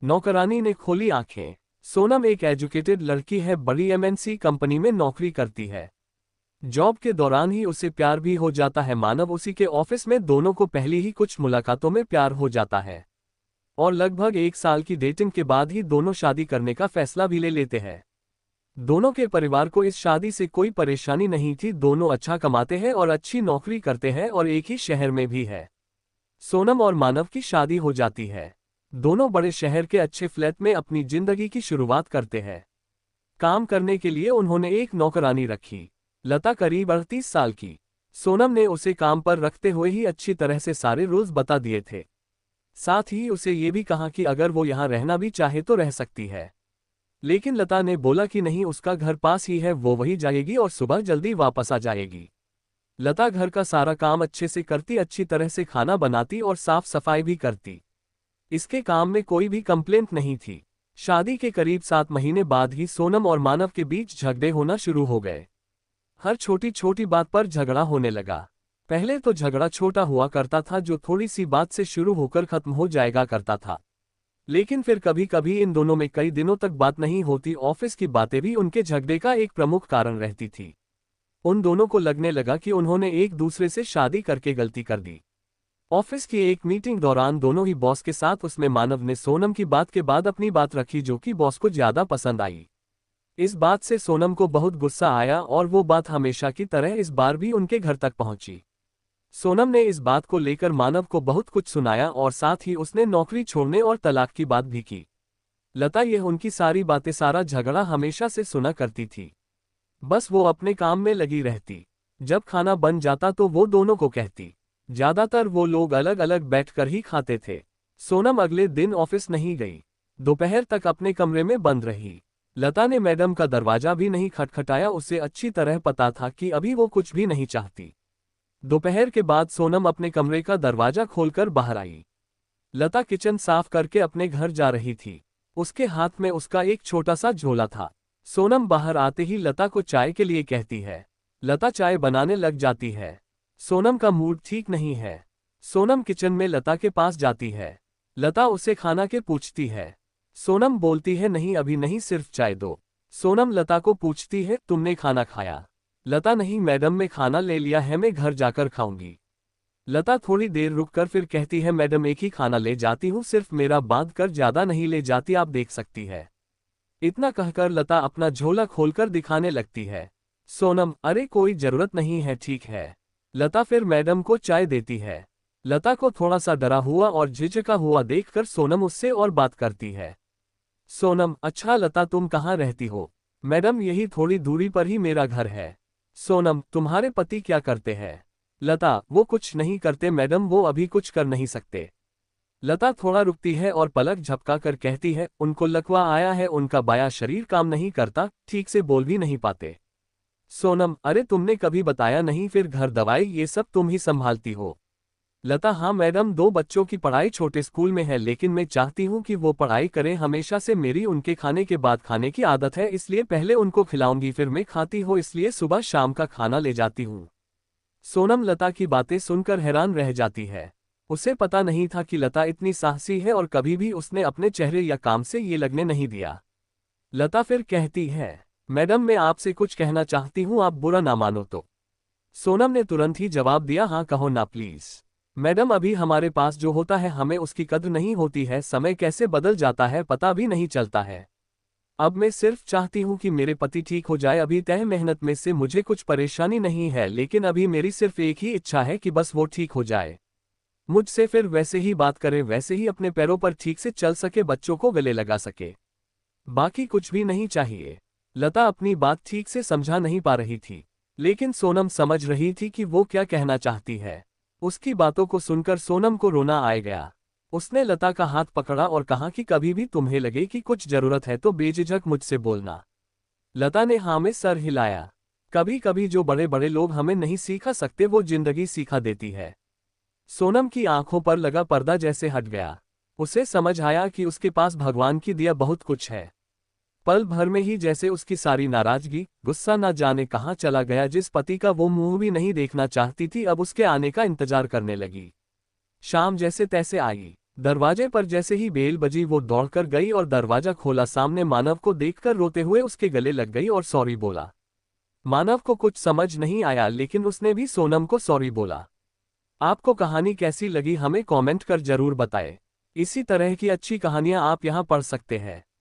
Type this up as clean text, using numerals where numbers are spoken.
नौकरानी ने खोली आंखें। सोनम एक एजुकेटेड लड़की है, बड़ी एमएनसी कंपनी में नौकरी करती है। जॉब के दौरान ही उसे प्यार भी हो जाता है। मानव उसी के ऑफिस में, दोनों को पहली ही कुछ मुलाकातों में प्यार हो जाता है और लगभग 1 साल की डेटिंग के बाद ही दोनों शादी करने का फैसला भी ले लेते हैं। दोनों के परिवार को इस शादी से कोई परेशानी नहीं थी। दोनों अच्छा कमाते हैं और अच्छी नौकरी करते हैं और एक ही शहर में भी है। सोनम और मानव की शादी हो जाती है। दोनों बड़े शहर के अच्छे फ्लैट में अपनी जिंदगी की शुरुआत करते हैं। काम करने के लिए उन्होंने एक नौकरानी रखी, लता, करीब 38 साल की। सोनम ने उसे काम पर रखते हुए ही अच्छी तरह से सारे रूल्स बता दिए थे। साथ ही उसे ये भी कहा कि अगर वो यहाँ रहना भी चाहे तो रह सकती है। लेकिन लता ने बोला कि नहीं, उसका घर पास ही है, वो वहीं जाएगी और सुबह जल्दी वापस आ जाएगी। लता घर का सारा काम अच्छे से करती, अच्छी तरह से खाना बनाती और साफ सफाई भी करती। इसके काम में कोई भी कंप्लेंट नहीं थी। शादी के करीब 7 महीने बाद ही सोनम और मानव के बीच झगड़े होना शुरू हो गए। हर छोटी छोटी बात पर झगड़ा होने लगा। पहले तो झगड़ा छोटा हुआ करता था, जो थोड़ी सी बात से शुरू होकर खत्म हो जाएगा करता था। लेकिन फिर कभी कभी इन दोनों में कई दिनों तक बात नहीं होती। ऑफिस की बातें भी उनके झगड़े का एक प्रमुख कारण रहती थी। उन दोनों को लगने लगा कि उन्होंने एक दूसरे से शादी करके गलती कर दी। ऑफिस की एक मीटिंग दौरान दोनों ही बॉस के साथ, उसमें मानव ने सोनम की बात के बाद अपनी बात रखी, जो कि बॉस को ज्यादा पसंद आई। इस बात से सोनम को बहुत गुस्सा आया और वो बात हमेशा की तरह इस बार भी उनके घर तक पहुंची। सोनम ने इस बात को लेकर मानव को बहुत कुछ सुनाया और साथ ही उसने नौकरी छोड़ने और तलाक की बात भी की। लता यह उनकी सारी बातें, सारा झगड़ा हमेशा से सुना करती थी। बस वो अपने काम में लगी रहती। जब खाना बन जाता तो वो दोनों को कहती। ज्यादातर वो लोग अलग अलग बैठकर ही खाते थे। सोनम अगले दिन ऑफिस नहीं गई। दोपहर तक अपने कमरे में बंद रही। लता ने मैडम का दरवाजा भी नहीं खटखटाया। उसे अच्छी तरह पता था कि अभी वो कुछ भी नहीं चाहती। दोपहर के बाद सोनम अपने कमरे का दरवाजा खोलकर बाहर आई। लता किचन साफ करके अपने घर जा रही थी। उसके हाथ में उसका एक छोटा सा झोला था। सोनम बाहर आते ही लता को चाय के लिए कहती है। लता चाय बनाने लग जाती है। सोनम का मूड ठीक नहीं है। सोनम किचन में लता के पास जाती है। लता उसे खाना के पूछती है। सोनम बोलती है नहीं, अभी नहीं, सिर्फ चाय दो। सोनम लता को पूछती है, तुमने खाना खाया? लता, नहीं मैडम, मैं खाना ले लिया है, मैं घर जाकर खाऊंगी। लता थोड़ी देर रुककर फिर कहती है, मैडम एक ही खाना ले जाती हूँ, सिर्फ मेरा बांध कर ज्यादा नहीं ले जाती, आप देख सकती है। इतना कहकर लता अपना झोला खोलकर दिखाने लगती है। सोनम, अरे कोई जरूरत नहीं है, ठीक है। लता फिर मैडम को चाय देती है। लता को थोड़ा सा डरा हुआ और झिझका हुआ देखकर सोनम उससे और बात करती है। सोनम, अच्छा लता, तुम कहाँ रहती हो? मैडम, यही थोड़ी दूरी पर ही मेरा घर है। सोनम, तुम्हारे पति क्या करते हैं? लता, वो कुछ नहीं करते मैडम, वो अभी कुछ कर नहीं सकते। लता थोड़ा रुकती है और पलक झपका कर कहती है, उनको लकवा आया है, उनका बायां शरीर काम नहीं करता, ठीक से बोल भी नहीं पाते। सोनम, अरे तुमने कभी बताया नहीं, फिर घर दवाई ये सब तुम ही संभालती हो? लता, हाँ मैडम, 2 बच्चों की पढ़ाई छोटे स्कूल में है, लेकिन मैं चाहती हूँ कि वो पढ़ाई करें। हमेशा से मेरी उनके खाने के बाद खाने की आदत है, इसलिए पहले उनको खिलाऊंगी फिर मैं खाती हूँ, इसलिए सुबह शाम का खाना ले जाती हूँ। सोनम लता की बातें सुनकर हैरान रह जाती है। उसे पता नहीं था कि लता इतनी साहसी है और कभी भी उसने अपने चेहरे या काम से ये लगने नहीं दिया। लता फिर कहती है, मैडम मैं आपसे कुछ कहना चाहती हूँ, आप बुरा ना मानो तो। सोनम ने तुरंत ही जवाब दिया, हाँ कहो ना प्लीज। मैडम, अभी हमारे पास जो होता है हमें उसकी कद्र नहीं होती है, समय कैसे बदल जाता है पता भी नहीं चलता है। अब मैं सिर्फ चाहती हूँ कि मेरे पति ठीक हो जाए। अभी तय मेहनत में से मुझे कुछ परेशानी नहीं है, लेकिन अभी मेरी सिर्फ एक ही इच्छा है कि बस वो ठीक हो जाए, मुझसे फिर वैसे ही बात करे, वैसे ही अपने पैरों पर ठीक से चल सके, बच्चों को गले लगा सके, बाकी कुछ भी नहीं चाहिए। लता अपनी बात ठीक से समझा नहीं पा रही थी, लेकिन सोनम समझ रही थी कि वो क्या कहना चाहती है। उसकी बातों को सुनकर सोनम को रोना आ गया। उसने लता का हाथ पकड़ा और कहा कि कभी भी तुम्हें लगे कि कुछ जरूरत है तो बेझिझक मुझसे बोलना। लता ने हाँ में सर हिलाया। कभी कभी जो बड़े बड़े लोग हमें नहीं सिखा सकते वो जिंदगी सिखा देती है। सोनम की आंखों पर लगा पर्दा जैसे हट गया। उसे समझ आया कि उसके पास भगवान की दिया बहुत कुछ है। पल भर में ही जैसे उसकी सारी नाराजगी, गुस्सा न जाने कहाँ चला गया। जिस पति का वो मुंह भी नहीं देखना चाहती थी, अब उसके आने का इंतजार करने लगी। शाम जैसे तैसे आई। दरवाजे पर जैसे ही बेल बजी वो दौड़कर गई और दरवाजा खोला। सामने मानव को देखकर रोते हुए उसके गले लग गई और सॉरी बोला। मानव को कुछ समझ नहीं आया, लेकिन उसने भी सोनम को सॉरी बोला। आपको कहानी कैसी लगी हमें कमेंट कर जरूर बताएं। इसी तरह की अच्छी कहानियां आप यहां पढ़ सकते हैं।